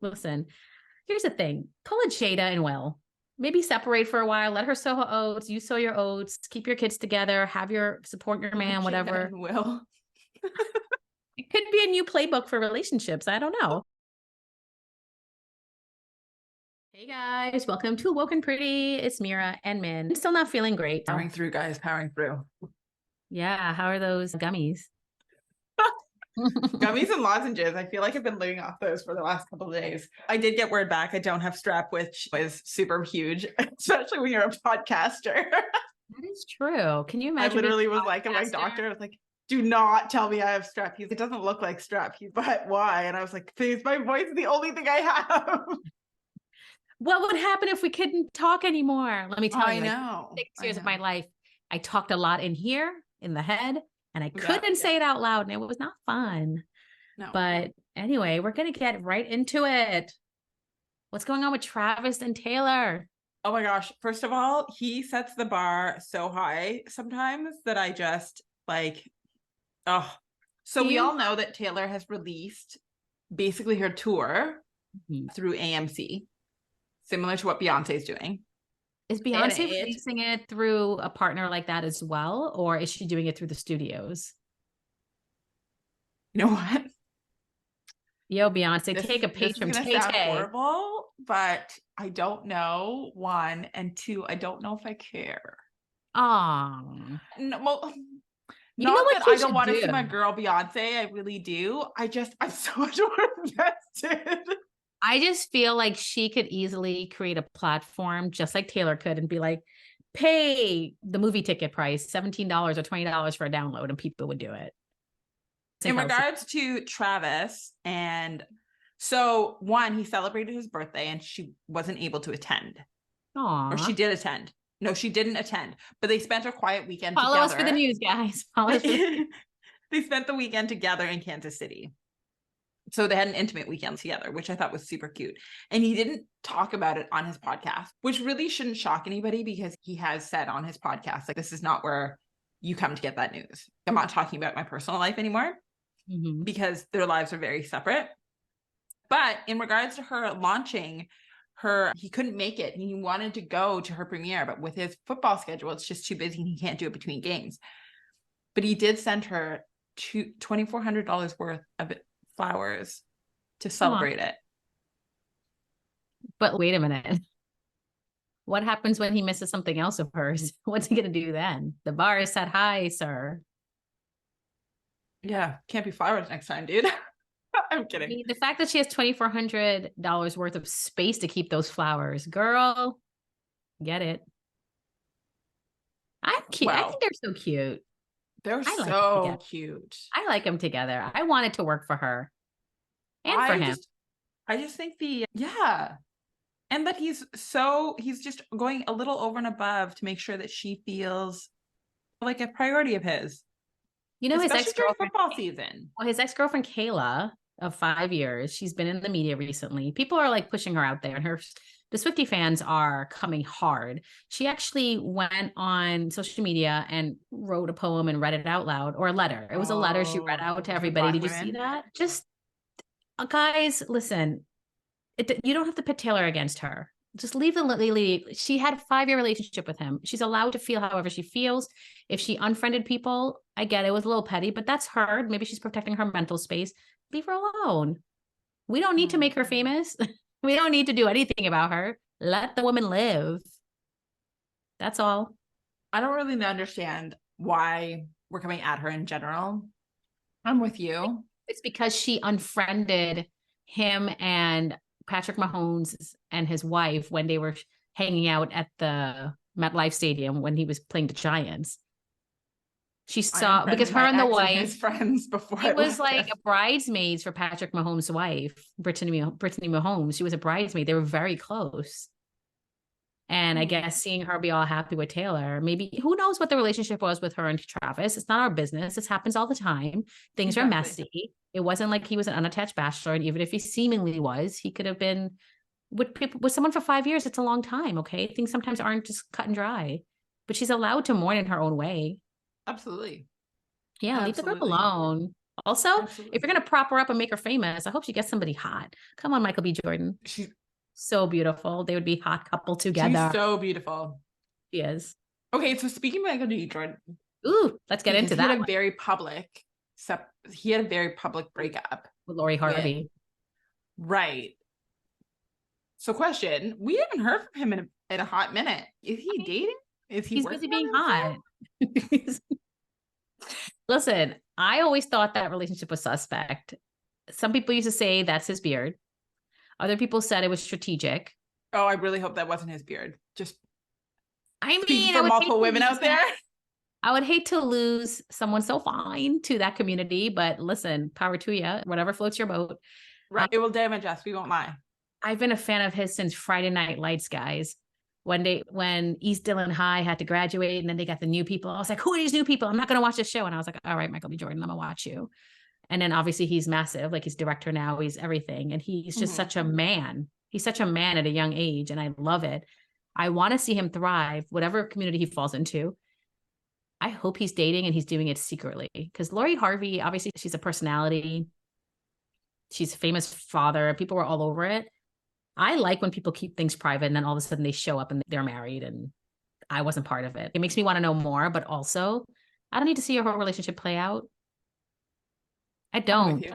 Listen, here's the thing. Pull a Jada and Will. Maybe separate for a while. Let her sow her oats. You sow your oats. Keep your kids together. Support your man, whatever. Will. It could be a new playbook for relationships. I don't know. Hey guys, welcome to Woke and Pretty. It's Meera and Min. I'm still not feeling great. Powering through, guys. Powering through. Yeah, how are those gummies? Gummies and lozenges. I feel like I've been living off those for the last couple of days. I did get word back. I don't have strep, which is super huge, especially when you're a podcaster. That is true. Can you imagine? I literally was like, my doctor, I was like, do not tell me I have strep. It doesn't look like strep. But why? And I was like, please, my voice is the only thing I have. What would happen if we couldn't talk anymore? Let me tell you. I know. 6 years of my life, I talked a lot in here, in the head, and I couldn't say it out loud, and it was not fun. No. But anyway, we're going to get right into it. What's going on with Travis and Taylor? Oh my gosh. First of all, he sets the bar so high sometimes that I just like, oh. So we all know that Taylor has released basically her tour through AMC, similar to what Beyonce is doing. Is Beyonce releasing it through a partner like that as well? Or is she doing it through the studios? You know what? Yo, Beyonce, take a page from Tay Tay. Horrible, but I don't know. One, and two, I don't know if I care. Oh, no, well, not that I don't want to see my girl Beyonce. I really do. I'm so much more invested. I just feel like she could easily create a platform just like Taylor could and be like, pay the movie ticket price, $17 or $20 for a download, and people would do it. In regards to Travis, and so one, he celebrated his birthday and she wasn't able to attend. Aww. Or she did attend. No, she didn't attend, but they spent a quiet weekend together. Follow us for the news, guys. Follow us. They spent the weekend together in Kansas City. So they had an intimate weekend together, which I thought was super cute. And he didn't talk about it on his podcast, which really shouldn't shock anybody because he has said on his podcast, like, this is not where you come to get that news. I'm not talking about my personal life anymore because their lives are very separate. But in regards to her launching he couldn't make it. He wanted to go to her premiere, but with his football schedule, it's just too busy and he can't do it between games. But he did send her $2,400 worth of flowers to celebrate it. But wait a minute. What happens when he misses something else of hers? What's he going to do then? The bar is set high, sir. Yeah, can't be flowers next time, dude. I'm kidding. I mean, the fact that she has $2,400 worth of space to keep those flowers, girl, get it. I'm cute. Wow. I think they're so cute. They're so cute. I like them together. I want it to work for her and for him. I just think and that he's just going a little over and above to make sure that she feels like a priority of his. You know, his ex-girlfriend, football season. Well, his ex-girlfriend Kayla of 5 years, she's been in the media recently. People are like pushing her out there, and the Swiftie fans are coming hard. She actually went on social media and wrote a poem and read it out loud, or a letter. It was a letter she read out to everybody. Did you see that? Just guys, listen, you don't have to pit Taylor against her. Just leave the lady. She had a 5-year relationship with him. She's allowed to feel however she feels. If she unfriended people, I get it was a little petty, but that's her. Maybe she's protecting her mental space. Leave her alone. We don't need to make her famous. We don't need to do anything about her. Let the woman live. That's all. I don't really understand why we're coming at her in general. I'm with you. It's because she unfriended him and Patrick Mahomes and his wife when they were hanging out at the MetLife Stadium when he was playing the Giants. She saw, because her and the wife, his friends before it was like a bridesmaids for Patrick Mahomes' wife, Brittany Mahomes. She was a bridesmaid. They were very close. And I guess seeing her be all happy with Taylor, maybe, who knows what the relationship was with her and Travis. It's not our business. This happens all the time. Things are messy. It wasn't like he was an unattached bachelor. And even if he seemingly was, he could have been with someone for 5 years. It's a long time. Okay. Things sometimes aren't just cut and dry, but she's allowed to mourn in her own way. Absolutely. Yeah. Leave the girl alone. Also, Absolutely. if you're going to prop her up and make her famous, I hope she gets somebody hot. Come on, Michael B. Jordan. She's So beautiful. They would be hot couple together. so beautiful. She is. Okay, so speaking of Michael B. Jordan, Ooh, let's get into he that had a very public breakup with Lori Harvey. Right. So question, we haven't heard from him in a hot minute. Is he dating? Is he He's busy being hot. Listen, I always thought that relationship was suspect. Some people used to say that's his beard. Other people said it was strategic. Oh, I really hope that wasn't his beard. Just I mean, for multiple women out there. I would hate to lose someone so fine to that community, but listen, power to you, whatever floats your boat. Right. It will damage us. We won't lie. I've been a fan of his since Friday Night Lights, guys. When East Dillon High had to graduate and then they got the new people, I was like, who are these new people? I'm not going to watch this show. And I was like, all right, Michael B. Jordan, I'm going to watch you. And then obviously he's massive. Like he's director now, he's everything. And he's just such a man. He's such a man at a young age. And I love it. I want to see him thrive, whatever community he falls into. I hope he's dating and he's doing it secretly. Because Lori Harvey, obviously she's a personality. She's a famous father. People were all over it. I like when people keep things private and then all of a sudden they show up and they're married and I wasn't part of it. It makes me want to know more, but also I don't need to see your whole relationship play out. I don't.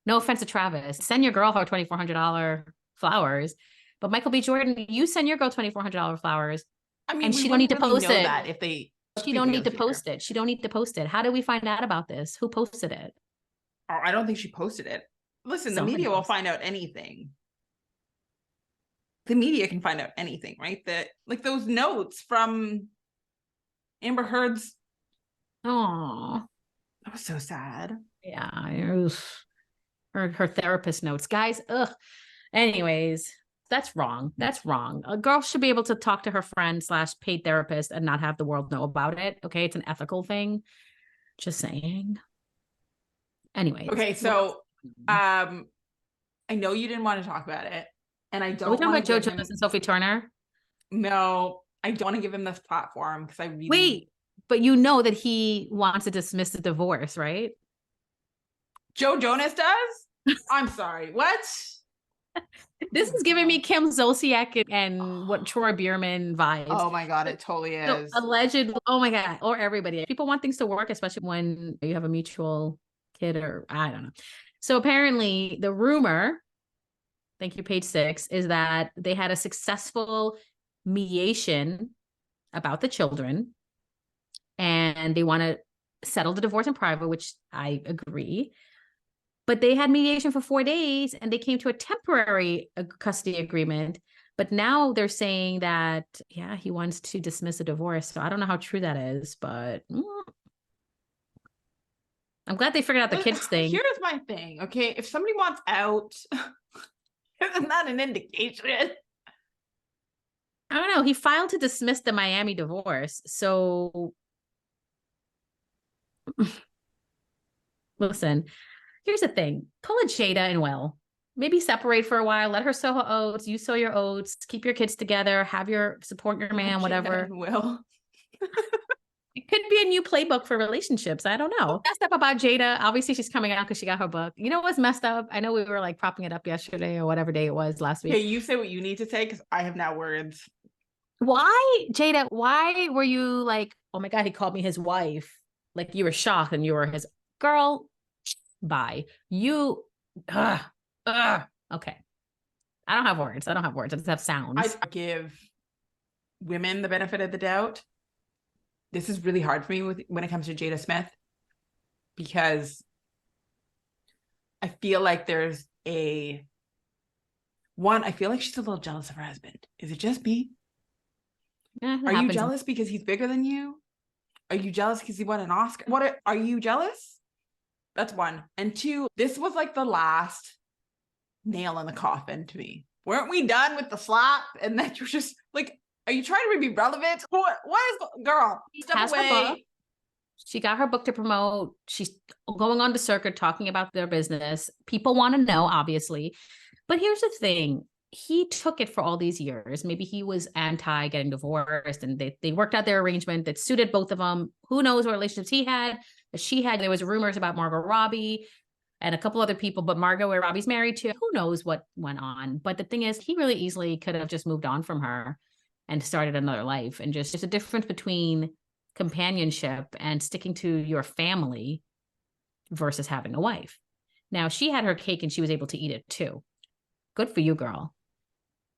No offense to Travis. Send your girl her $2,400 flowers. But Michael B. Jordan, you send your girl $2,400 flowers. I mean, and she don't need to post it. That if they she don't need to post it. She don't need to post it. How did we find out about this? Who posted it? Oh, I don't think she posted it. Listen, the media will find out anything. The media can find out anything, right? That like those notes from Amber Heard's. Oh, that was so sad. Yeah, it was her therapist notes, guys. Ugh. Anyways, that's wrong. That's wrong. A girl should be able to talk to her friend / paid therapist and not have the world know about it. Okay, it's an ethical thing. Just saying. Anyways. Okay, so I know you didn't want to talk about it. And I don't. Are we talking about Joe Jonas and Sophie Turner? No, I don't want to give him this platform because I really wait. But you know that he wants to dismiss the divorce, right? Joe Jonas does? I'm sorry. What? This is giving me Kim Zolciak and what Troy Bierman vibes. Oh my God, it totally is. So, alleged. Oh my God. Or everybody. People want things to work, especially when you have a mutual kid or I don't know. So apparently the rumor, thank you, page 6, is that they had a successful mediation about the children and they want to settle the divorce in private, which I agree. But they had mediation for 4 days and they came to a temporary custody agreement. But now they're saying that, yeah, he wants to dismiss a divorce. So I don't know how true that is, but I'm glad they figured out the kids thing. Here's my thing, okay? If somebody wants out, isn't that an indication? I don't know. He filed to dismiss the Miami divorce. So listen, here's the thing. Pull a Jada and Will. Maybe separate for a while. Let her sow her oats. You sow your oats. Keep your kids together. Support your man, whatever. Will. It could be a new playbook for relationships. I don't know. Messed up about Jada. Obviously, she's coming out because she got her book. You know what's messed up? I know we were like propping it up yesterday or whatever day it was last week. Okay, you say what you need to say because I have now words. Why, Jada? Why were you like, oh my God, he called me his wife? Like you were shocked and you were his girl. Bye. You. Okay. I don't have words. I just have sounds. I give women the benefit of the doubt. This is really hard for me when it comes to Jada Smith because I feel like there's I feel like she's a little jealous of her husband. Is it just me? Are you jealous because he's bigger than you? Are you jealous because he won an Oscar? Are you jealous? That's one. And 2, this was like the last nail in the coffin to me. Weren't we done with the slap? And then you're just like, are you trying to be relevant? What is, girl, step away. She got her book to promote. She's going on the circuit talking about their business. People want to know, obviously. But here's the thing. He took it for all these years. Maybe he was anti getting divorced and they worked out their arrangement that suited both of them. Who knows what relationships he had? There was rumors about Margot Robbie and a couple other people, but Margot Robbie's married to, who knows what went on. But the thing is, he really easily could have just moved on from her and started another life. And just there's a difference between companionship and sticking to your family versus having a wife. Now, she had her cake and she was able to eat it too. Good for you, girl.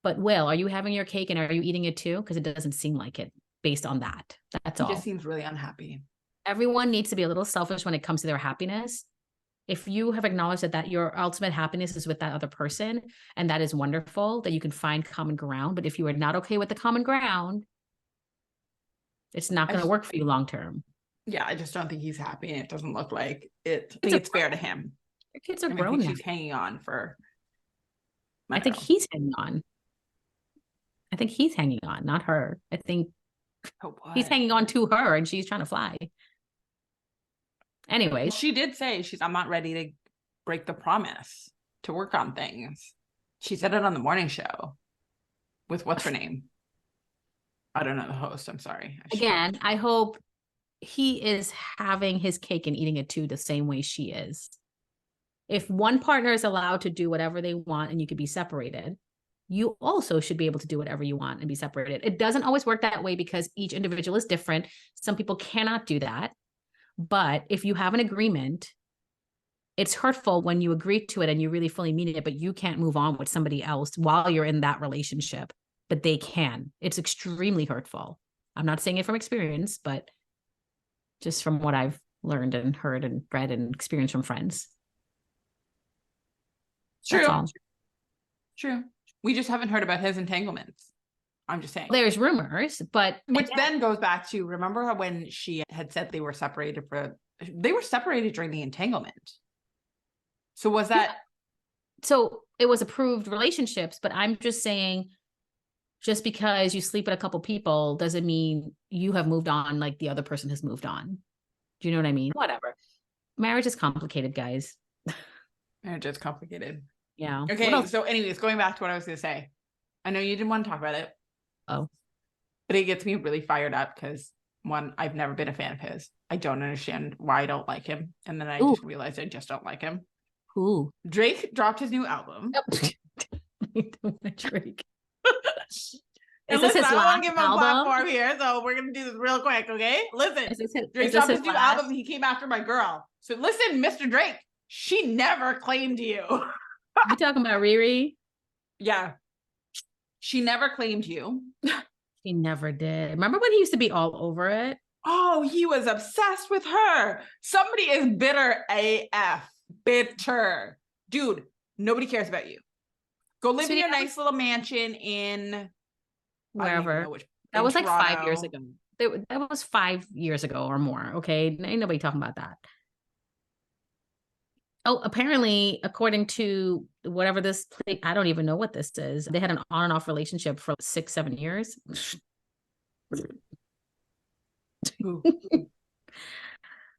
But Will, are you having your cake and are you eating it too? Because it doesn't seem like it based on that. That's all. He just seems really unhappy. Everyone needs to be a little selfish when it comes to their happiness. If you have acknowledged that your ultimate happiness is with that other person, and that is wonderful, that you can find common ground. But if you are not okay with the common ground, it's not going to work for you long term. Yeah, I just don't think he's happy, and it doesn't look like it. I think it's fair to him. Your kids are grown now. She's hanging on for. I think he's hanging on. I think he's hanging on, not her. I think he's hanging on to her, and she's trying to fly. Anyway, she did say I'm not ready to break the promise to work on things. She said it on the morning show with what's her name? I don't know the host. I'm sorry. Again, I hope he is having his cake and eating it too, the same way she is. If one partner is allowed to do whatever they want and you could be separated, you also should be able to do whatever you want and be separated. It doesn't always work that way because each individual is different. Some people cannot do that. But if you have an agreement, it's hurtful when you agree to it and you really fully mean it, but you can't move on with somebody else while you're in that relationship, but they can. It's extremely hurtful. I'm not saying it from experience, but just from what I've learned and heard and read and experienced from friends. True. We just haven't heard about his entanglements. I'm just saying. There's rumors, but which then goes back to, remember when she had said they were separated during the entanglement. So was that? Yeah. So it was approved relationships, but I'm just saying, just because you sleep with a couple people doesn't mean you have moved on like the other person has moved on. Do you know what I mean? Whatever. Marriage is complicated, guys. Marriage is complicated. Yeah. Okay. So anyways, going back to what I was going to say, I know you didn't want to talk about it. Oh. But it gets me really fired up because, one, I've never been a fan of his. I don't understand why I don't like him. And then I just realized I just don't like him. Who? Drake dropped his new album. Drake. And listen, I don't want to give him a platform here, so we're going to do this real quick, okay? Listen, Drake dropped his new album. He came after my girl. So listen, Mr. Drake, she never claimed you. You talking about Riri? Yeah. She never claimed you. He never did. Remember when he used to be all over it? Oh, he was obsessed with her. Somebody is bitter AF. Bitter. Dude, nobody cares about you. Go live in your nice little mansion in wherever. That was like Toronto. 5 years ago. That was 5 years ago or more. Okay. Ain't nobody talking about that. Oh, apparently, according to whatever this, I don't even know what this is. They had an on and off relationship for 6-7 years.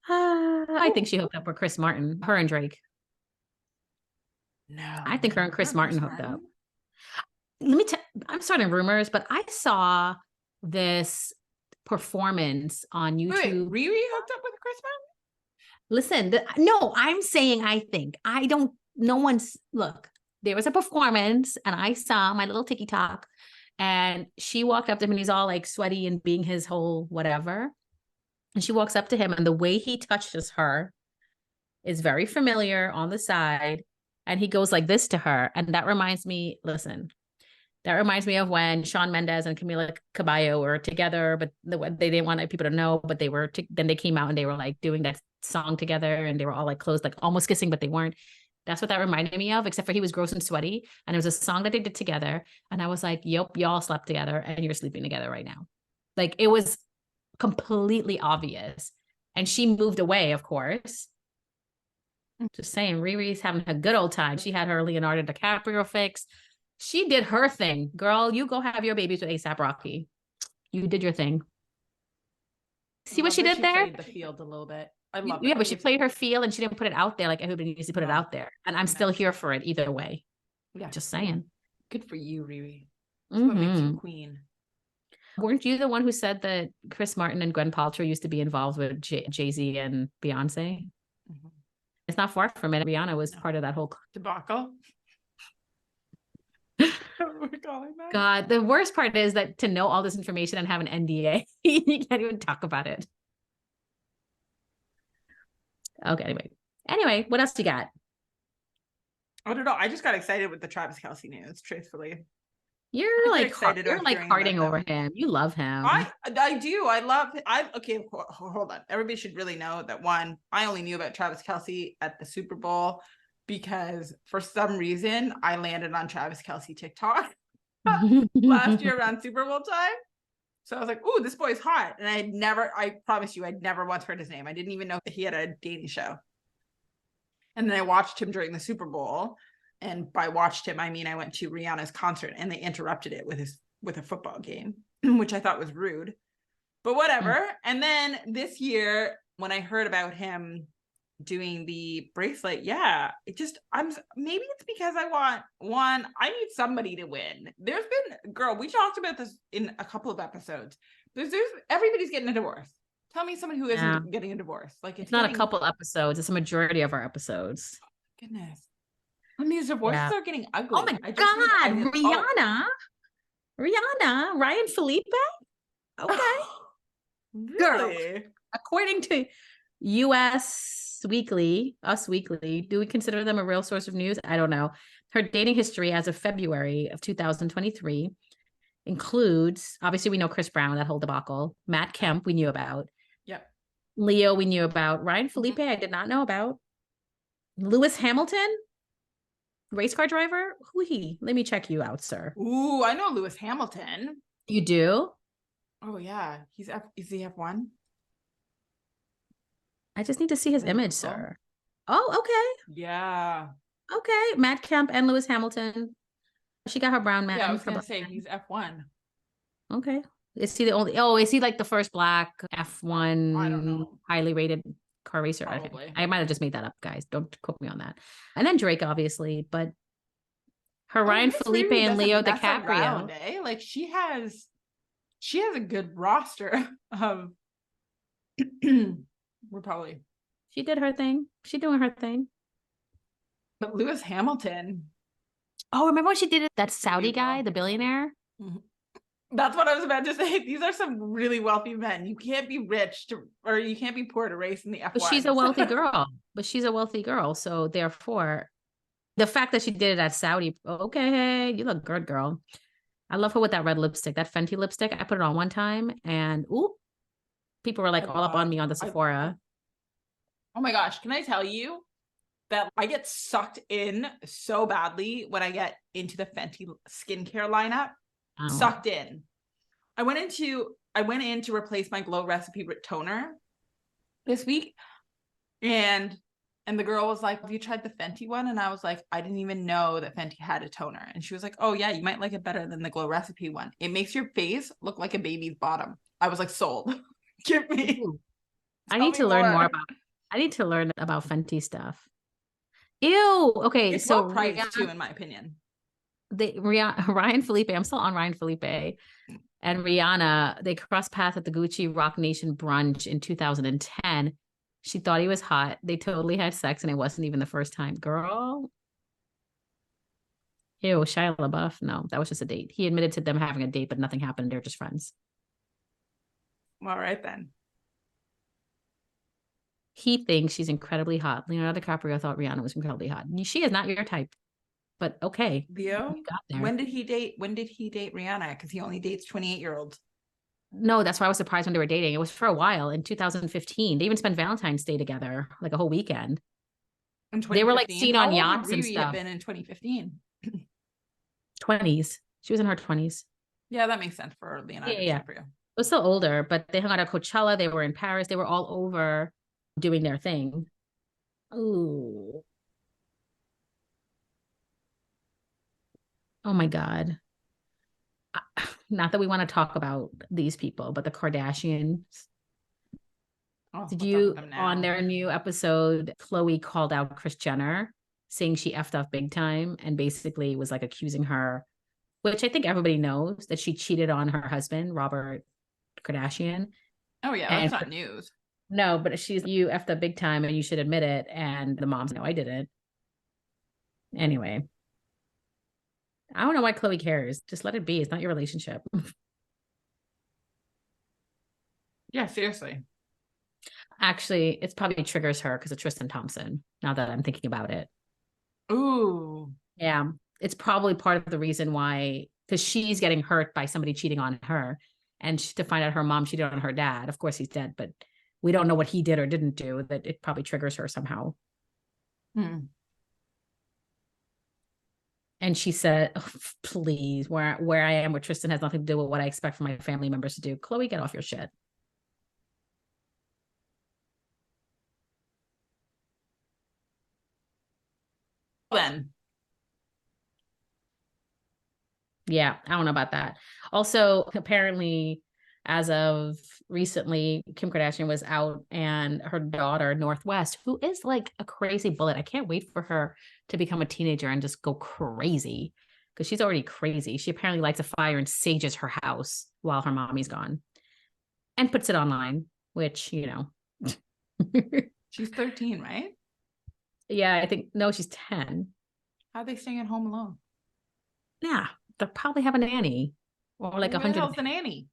I think she hooked up with Chris Martin, her and Drake. No, I think her and Chris Martin hooked up. I'm starting rumors, but I saw this performance on YouTube. Wait, Riri hooked up with Chris Martin? Listen, no, I'm saying look, there was a performance and I saw my little TikTok and she walked up to him and he's all like sweaty and being his whole whatever. And she walks up to him and the way he touches her is very familiar on the side. And he goes like this to her. And that reminds me of when Shawn Mendes and Camila Cabello were together, but they didn't want people to know, but they were, then they came out and they were like doing that song together and they were all like close, like almost kissing, but they weren't. That's what that reminded me of, except for he was gross and sweaty. And it was a song that they did together. And I was like, yep, y'all slept together and you're sleeping together right now. Like it was completely obvious. And she moved away, of course. Just saying, Riri's having a good old time. She had her Leonardo DiCaprio fix. She did her thing. Girl, you go have your babies with A$AP Rocky. You did your thing. See what she did there? Played the field a little bit. I love it. Yeah, but she played her feel and she didn't put it out there like everybody needs to put it out there. And I'm still here for it either way. Yeah. Just saying. Good for you, Riri. That's what makes you queen. Weren't you the one who said that Chris Martin and Gwen Paltrow used to be involved with Jay-Z and Beyonce? Mhm. It's not far from it. Rihanna was No. part of that whole Debacle. What are we calling that? God, the worst part is that to know all this information and have an NDA, you can't even talk about it. Okay, anyway, what else you got? I don't know. I just got excited with the Travis Kelce news, truthfully. You're like excited you're about like hearing hearting about over them. him. You love him. I do. I love. Okay. Hold on. Everybody should really know that one. I only knew about Travis Kelce at the Super Bowl because for some reason I landed on Travis Kelce TikTok last year around Super Bowl time. So I was like, "Ooh, this boy's hot," and I promise you, I'd never once heard his name. I didn't even know that he had a dating show. And then I watched him during the Super Bowl. And by watched him, I mean I went to Rihanna's concert and they interrupted it with a football game, which I thought was rude. But whatever. And then this year, when I heard about him doing the bracelet, maybe it's because I need somebody to win. There's been, girl, we talked about this in a couple of episodes. There's everybody's getting a divorce. Tell me someone who isn't getting a divorce. Like it's not a couple episodes, it's a majority of our episodes. Goodness. And these divorces are getting ugly. Oh my God, Rihanna, Ryan Felipe. Okay. Really? Girl, according to Us Weekly, do we consider them a real source of news? I don't know. Her dating history as of February of 2023 includes, obviously we know Chris Brown, that whole debacle. Matt Kemp, we knew about. Yep. Leo, we knew about. Ryan Felipe, I did not know about. Lewis Hamilton, race car driver. Who he? Let me check you out, sir. Ooh, I know Lewis Hamilton. You do? Oh yeah, is he F1? I just need to see his image, sir. Oh, okay. Yeah. Okay, Matt Kemp and Lewis Hamilton. She got her brown man. Yeah, I was gonna say he's F1. Okay. Is he the only? Oh, is he like the first black F1 I don't know. highly rated car racer? Probably. I might have just made that up, guys. Don't quote me on that. And then Drake, obviously, but her Ryan Felipe and Leo DiCaprio. Around, eh? Like she has a good roster of. We're probably. She did her thing. She doing her thing. But Lewis Hamilton. Oh, remember when she did it? That Saudi guy, the billionaire. Mm-hmm. That's what I was about to say. These are some really wealthy men. You can't be rich or you can't be poor to race in the F1. But she's a wealthy girl. So therefore, the fact that she did it at Saudi, okay, you look good, girl. I love her with that red lipstick, that Fenty lipstick. I put it on one time and people were like all up on me on the Sephora. Oh my gosh. Can I tell you that I get sucked in so badly when I get into the Fenty skincare lineup? Sucked in. I went in to replace my Glow Recipe toner this week, and the girl was like, "Have you tried the Fenty one?" And I was like, "I didn't even know that Fenty had a toner." And she was like, "Oh yeah, you might like it better than the Glow Recipe one. It makes your face look like a baby's bottom." I was like, "Sold." Give me. I need to learn more about Fenty stuff. Ew. Okay, it's so well priced too, in my opinion. Ryan Felipe, I'm still on Ryan Felipe, and Rihanna, they crossed paths at the Gucci Rock Nation brunch in 2010. She thought he was hot. They totally had sex, and it wasn't even the first time. Girl. Ew, Shia LaBeouf. No, that was just a date. He admitted to them having a date, but nothing happened. They're just friends. All right, then. He thinks she's incredibly hot. Leonardo DiCaprio thought Rihanna was incredibly hot. She is not your type. But okay. Leo, when did he date Rihanna? Because he only dates 28-year-olds. No, that's why I was surprised when they were dating. It was for a while in 2015. They even spent Valentine's Day together, like a whole weekend. They were like seen on yachts and stuff. Been in 2015. 20s. She was in her 20s. Yeah, that makes sense for Leonardo DiCaprio. It was still older, but they hung out at Coachella. They were in Paris. They were all over doing their thing. Ooh. Oh my God. Not that we want to talk about these people, but the Kardashians. Did you, on their new episode, Khloe called out Kris Jenner, saying she effed up big time and basically was like accusing her. which I think everybody knows that she cheated on her husband, Robert Kardashian. Oh yeah, that's And not news. no, but you effed up big time and you should admit it. And the mom's, no, I didn't. Anyway, I don't know why Chloe cares. Just let it be. It's not your relationship. Yeah, seriously. Actually, it's probably triggers her because of Tristan Thompson, now that I'm thinking about it. Ooh. Yeah. It's probably part of the reason why, because she's getting hurt by somebody cheating on her. And to find out her mom cheated on her dad. Of course, he's dead, but we don't know what he did or didn't do, that it probably triggers her somehow. Hmm. And she said, oh, please, where I am with Tristan has nothing to do with what I expect from my family members to do. Chloe, get off your shit. Then. Yeah, I don't know about that. Also, apparently, as of recently, Kim Kardashian was out and her daughter, Northwest, who is like a crazy bullet. I can't wait for her to become a teenager and just go crazy because she's already crazy. She apparently lights a fire and sages her house while her mommy's gone and puts it online, which, you know. She's 13, right? Yeah, I think, no, she's 10. How are they staying at home alone? Yeah, they'll probably have a nanny or like Where the 100. hell's the nanny?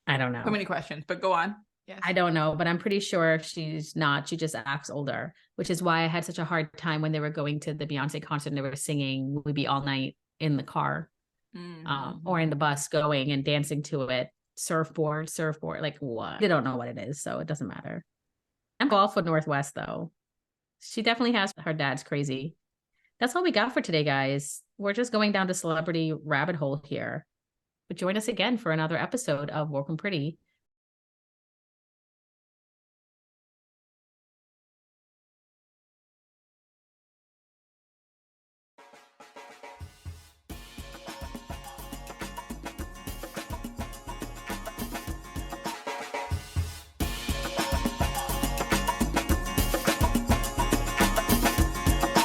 I don't So know. many questions, but go on. Yes. I don't know, but I'm pretty sure she's not. She just acts older, which is why I had such a hard time when they were going to the Beyonce concert and they were singing "We'd Be All Night" in the car, or in the bus going and dancing to it. Surfboard, like what? They don't know what it is, so it doesn't matter. I'm all for Northwest though. She definitely has her dad's crazy. That's all we got for today, guys. We're just going down to celebrity rabbit hole here. But join us again for another episode of Woke and Pretty.